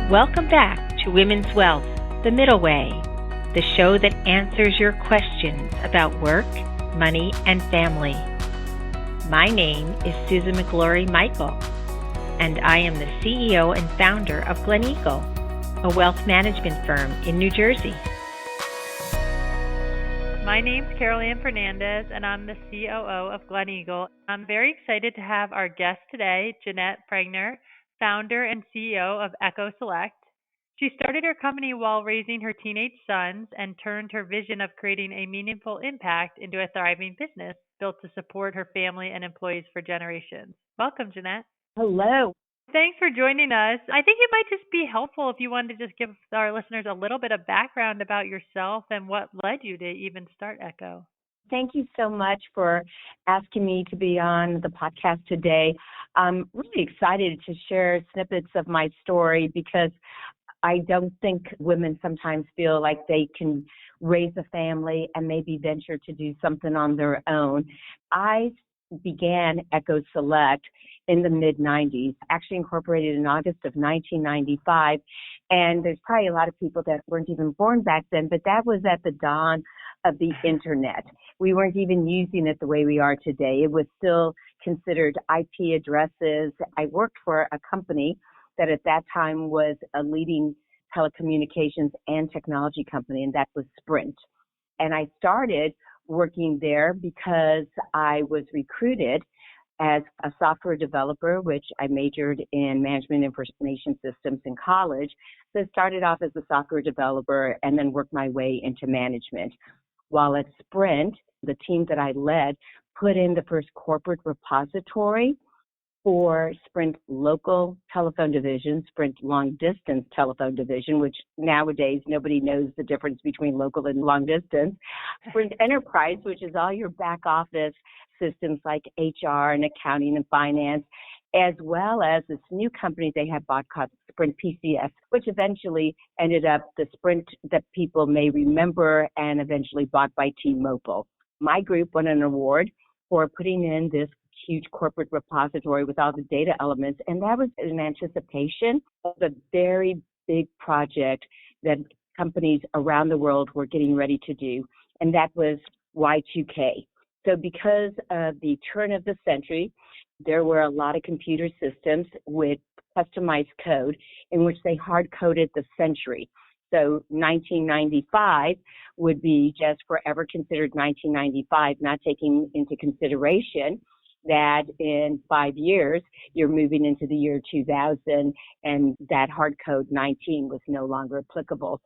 Welcome back to Women's Wealth, The Middle Way, the show that answers your questions about work, money, and family. My name is Susan McGlory Michael, and I am the CEO and founder of Gleneagle, a wealth management firm in New Jersey. My name's Carol Ann Fernandez, and I'm the COO of Gleneagle. I'm very excited to have our guest today, Jeanette Prenger, founder and CEO of ECCO Select. She started her company while raising her teenage sons and turned her vision of creating a meaningful impact into a thriving business built to support her family and employees for generations. Welcome, Jeanette. Hello. Thanks for joining us. I think it might just be helpful if you wanted to just give our listeners a little bit of background about yourself and what led you to even start ECCO. Thank you so much for asking me to be on the podcast today. I'm really excited to share snippets of my story because I don't think women sometimes feel like they can raise a family and maybe venture to do something on their own. I began ECCO Select in the mid-90s, actually incorporated in August of 1995. And there's probably a lot of people that weren't even born back then, but that was at the dawn of the internet. We weren't even using it the way we are today. It was still considered IP addresses. I worked for a company that at that time was a leading telecommunications and technology company, and that was Sprint. And I started working there because I was recruited as a software developer, which I majored in management information systems in college. So I started off as a software developer and then worked my way into management. While at Sprint, the team that I led put in the first corporate repository for Sprint local telephone division, Sprint long distance telephone division, which nowadays nobody knows the difference between local and long distance. Sprint Enterprise, which is all your back office systems like HR and accounting and finance, as well as this new company they had bought called Sprint PCS, which eventually ended up the Sprint that people may remember and eventually bought by T-Mobile. My group won an award for putting in this huge corporate repository with all the data elements, and that was in anticipation of a very big project that companies around the world were getting ready to do, and that was Y2K. So because of the turn of the century, there were a lot of computer systems with customized code in which they hard-coded the century. So 1995 would be just forever considered 1995, not taking into consideration that in 5 years, you're moving into the year 2000, and that hard code 19 was no longer applicable.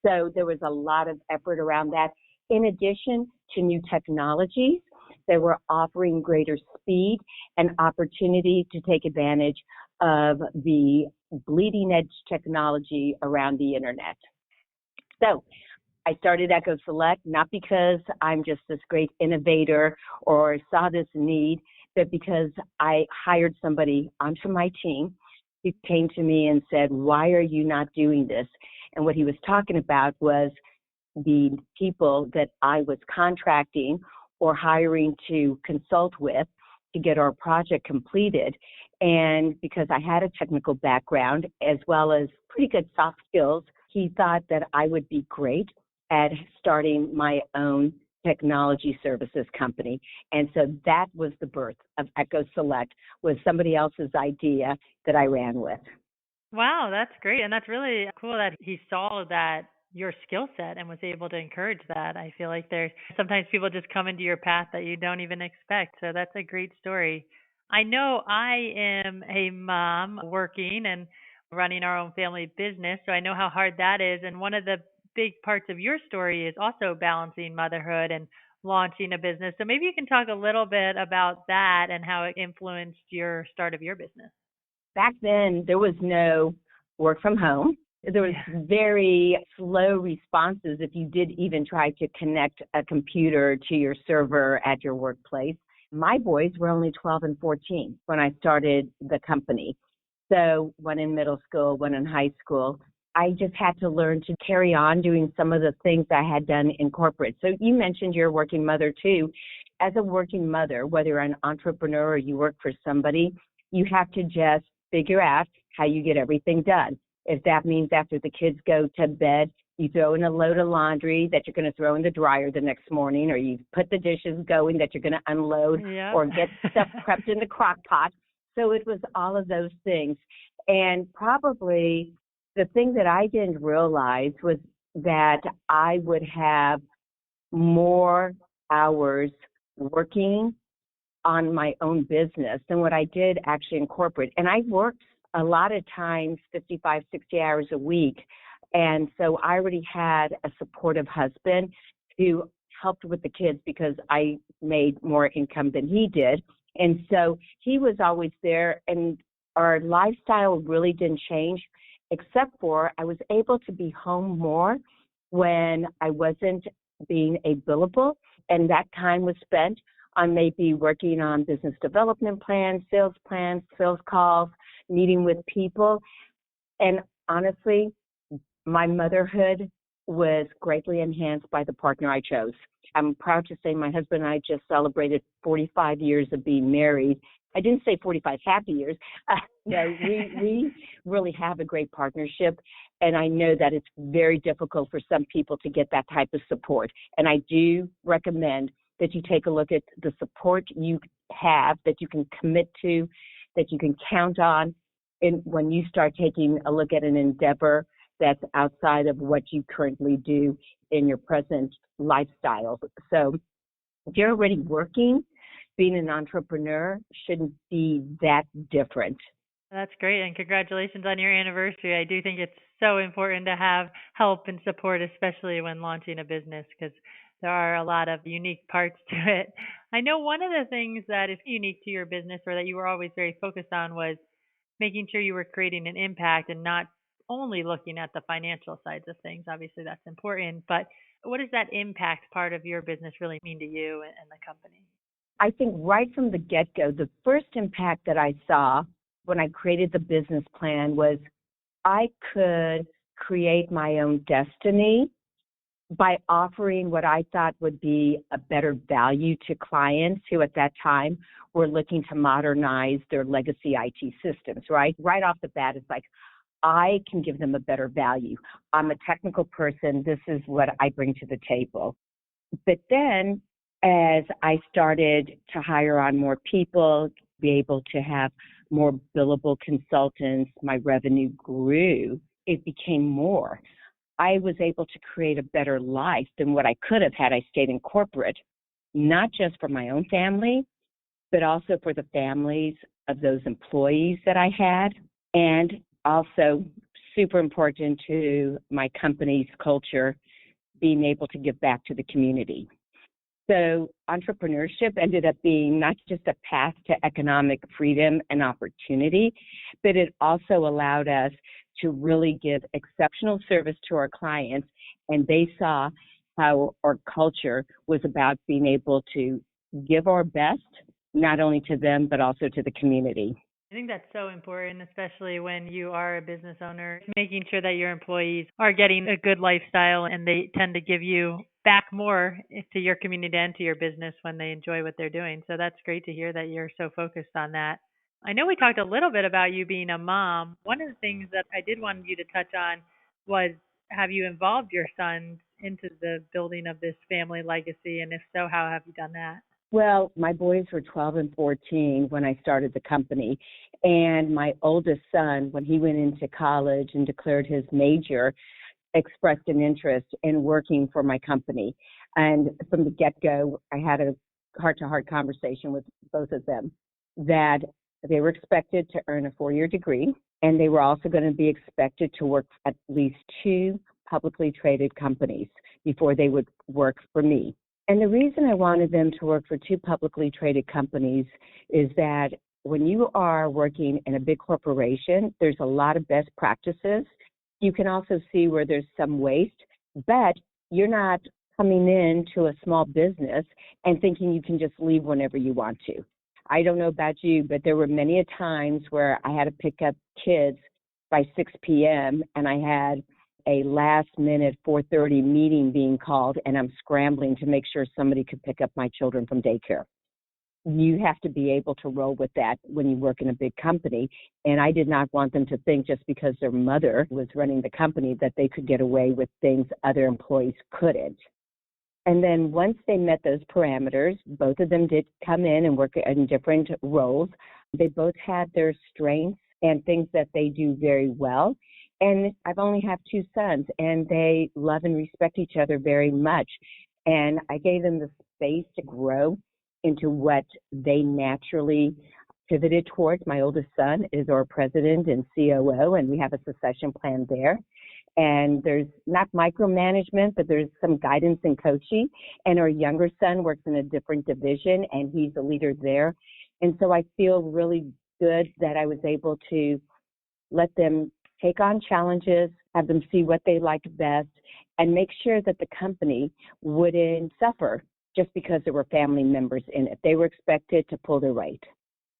So there was a lot of effort around that. In addition to new technologies that were offering greater speed and opportunity to take advantage of the bleeding edge technology around the internet. So I started ECCO Select not because I'm just this great innovator or saw this need, but because I hired somebody onto my team who came to me and said, "Why are you not doing this?" And what he was talking about was the people that I was contracting or hiring to consult with to get our project completed. And because I had a technical background as well as pretty good soft skills, he thought that I would be great at starting my own technology services company. And so that was the birth of ECCO Select, was somebody else's idea that I ran with. Wow, that's great. And that's really cool that he saw that your skill set and was able to encourage that. I feel like there's sometimes people just come into your path that you don't even expect. So that's a great story. I know I am a mom working and running our own family business, so I know how hard that is. And one of the big parts of your story is also balancing motherhood and launching a business. So maybe you can talk a little bit about that and how it influenced your start of your business. Back then, there was no work from home. There was very slow responses if you did even try to connect a computer to your server at your workplace. My boys were only 12 and 14 when I started the company. So one in middle school, one in high school. I just had to learn to carry on doing some of the things I had done in corporate. So you mentioned you're a working mother too. As a working mother, whether you're an entrepreneur or you work for somebody, you have to just figure out how you get everything done. If that means after the kids go to bed, you throw in a load of laundry that you're going to throw in the dryer the next morning, or you put the dishes going that you're going to unload, Yep. or get stuff prepped in the crock pot. So it was all of those things. And probably the thing that I didn't realize was that I would have more hours working on my own business than what I did actually in corporate. And I worked a lot of times 55, 60 hours a week. And so I already had a supportive husband who helped with the kids because I made more income than he did. And so he was always there, and our lifestyle really didn't change, except for I was able to be home more when I wasn't being a billable, and that time was spent on maybe working on business development plans, sales calls, meeting with people. And honestly, my motherhood was greatly enhanced by the partner I chose. I'm proud to say my husband and I just celebrated 45 years of being married. I didn't say 45 happy years. No, we really have a great partnership, and I know that it's very difficult for some people to get that type of support. And I do recommend that you take a look at the support you have, that you can commit to, that you can count on when you start taking a look at an endeavor that's outside of what you currently do in your present lifestyle. So if you're already working, being an entrepreneur shouldn't be that different. That's great, and congratulations on your anniversary. I do think it's so important to have help and support, especially when launching a business, because there are a lot of unique parts to it. I know one of the things that is unique to your business, or that you were always very focused on, was making sure you were creating an impact and not only looking at the financial sides of things. Obviously, that's important, but what does that impact part of your business really mean to you and the company? I think right from the get-go, the first impact that I saw when I created the business plan was I could create my own destiny by offering what I thought would be a better value to clients who at that time were looking to modernize their legacy IT systems, right? Right off the bat, it's like, I can give them a better value. I'm a technical person. This is what I bring to the table. But then as I started to hire on more people, be able to have more billable consultants, my revenue grew. It became more. I was able to create a better life than what I could have had I stayed in corporate, not just for my own family, but also for the families of those employees that I had, and also super important to my company's culture, being able to give back to the community. So entrepreneurship ended up being not just a path to economic freedom and opportunity, but it also allowed us to really give exceptional service to our clients, and they saw how our culture was about being able to give our best, not only to them, but also to the community. I think that's so important, especially when you are a business owner, making sure that your employees are getting a good lifestyle and they tend to give you back more to your community and to your business when they enjoy what they're doing. So that's great to hear that you're so focused on that. I know we talked a little bit about you being a mom. One of the things that I did want you to touch on was, have you involved your sons into the building of this family legacy? And if so, how have you done that? Well, my boys were 12 and 14 when I started the company. And my oldest son, when he went into college and declared his major, expressed an interest in working for my company. And from the get-go, I had a heart-to-heart conversation with both of them that they were expected to earn a 4-year degree, and they were also going to be expected to work at least 2 publicly traded companies before they would work for me. And the reason I wanted them to work for 2 publicly traded companies is that when you are working in a big corporation, there's a lot of best practices. You can also see where there's some waste, but you're not coming into a small business and thinking you can just leave whenever you want to. I don't know about you, but there were many a times where I had to pick up kids by 6 p.m. and I had a last-minute 4:30 meeting being called, and I'm scrambling to make sure somebody could pick up my children from daycare. you have to be able to roll with that when you work in a big company. And I did not want them to think just because their mother was running the company that they could get away with things other employees couldn't. And then once they met those parameters, both of them did come in and work in different roles. They both had their strengths and things that they do very well. And I've only have 2 sons, and they love and respect each other very much. And I gave them the space to grow into what they naturally pivoted towards. My oldest son is our president and COO, and we have a succession plan there. And there's not micromanagement, but there's some guidance and coaching. And our younger son works in a different division, and he's a leader there. And so I feel really good that I was able to let them take on challenges, have them see what they liked best, and make sure that the company wouldn't suffer just because there were family members in it. They were expected to pull their weight.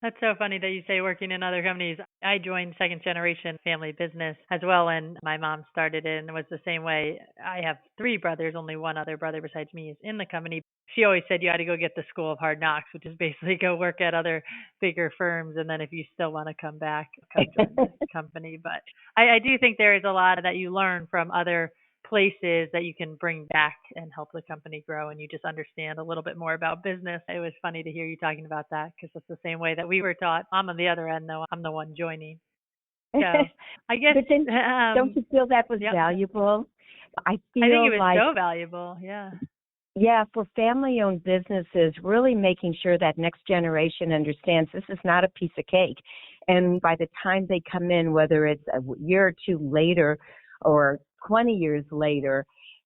That's so funny that you say working in other companies. I joined second generation family business as well, and my mom started it, and it was the same way. I have 3 brothers, only one other brother besides me is in the company. She always said you had to go get the school of hard knocks, which is basically go work at other bigger firms, and then if you still want to come back, come join this company. But I do think there is a lot that you learn from other places that you can bring back and help the company grow, and you just understand a little bit more about business. It was funny to hear you talking about that because it's the same way that we were taught. I'm on the other end, though. I'm the one joining. So I guess. But then, don't you feel that was yep. valuable? I think it was so valuable. Yeah. Yeah, for family-owned businesses, really making sure that next generation understands this is not a piece of cake. And by the time they come in, whether it's a year or 2 later or 20 years later,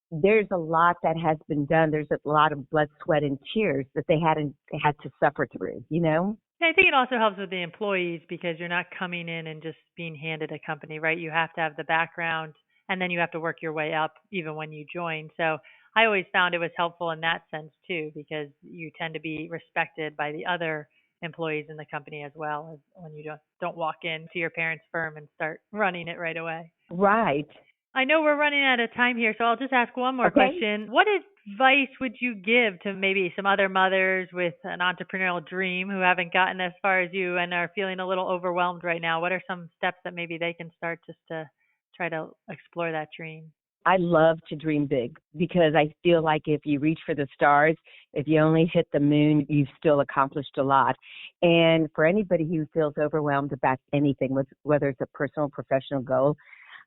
there's a lot that has been done. There's a lot of blood, sweat, and tears that they had to suffer through, you know? I think it also helps with the employees because you're not coming in and just being handed a company, right? You have to have the background, and then you have to work your way up even when you join. So I always found it was helpful in that sense too, because you tend to be respected by the other employees in the company as well as when you don't walk into your parents' firm and start running it right away. Right. I know we're running out of time here, so I'll just ask one more question. What advice would you give to maybe some other mothers with an entrepreneurial dream who haven't gotten as far as you and are feeling a little overwhelmed right now? What are some steps that maybe they can start just to try to explore that dream? I love to dream big because I feel like if you reach for the stars, if you only hit the moon, you've still accomplished a lot. And for anybody who feels overwhelmed about anything, whether it's a personal or professional goal,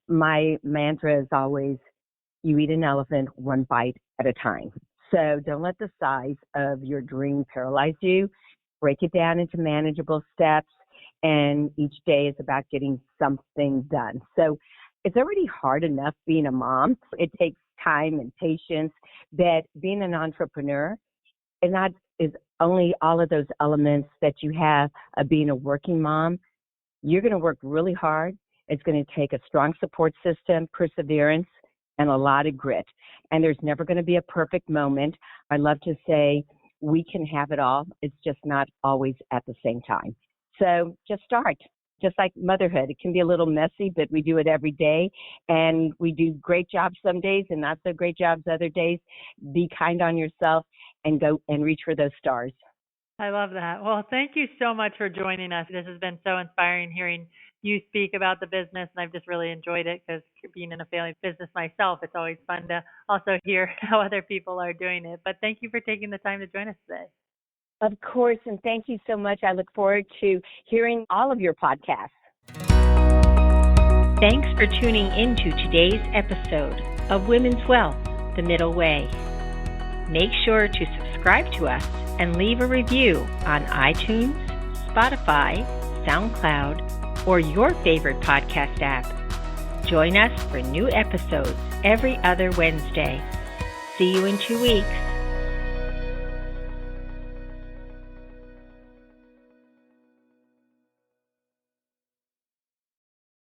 my mantra is always, you eat an elephant 1 bite at a time. So don't let the size of your dream paralyze you. Break it down into manageable steps, and each day is about getting something done. So it's already hard enough being a mom. It takes time and patience, but being an entrepreneur is only all of those elements that you have of being a working mom. You're going to work really hard. It's going to take a strong support system, perseverance, and a lot of grit. And there's never going to be a perfect moment. I love to say we can have it all. It's just not always at the same time. So just start. Just like motherhood, it can be a little messy, but we do it every day. And we do great jobs some days and not so great jobs other days. Be kind on yourself and go and reach for those stars. I love that. Well, thank you so much for joining us. This has been so inspiring hearing you speak about the business, and I've just really enjoyed it because being in a family business myself, it's always fun to also hear how other people are doing it. But thank you for taking the time to join us today. Of course, and thank you so much. I look forward to hearing all of your podcasts. Thanks for tuning into today's episode of Women's Wealth, The Middle Way. Make sure to subscribe to us and leave a review on iTunes, Spotify, SoundCloud, or your favorite podcast app. Join us for new episodes every other Wednesday. See you in 2 weeks.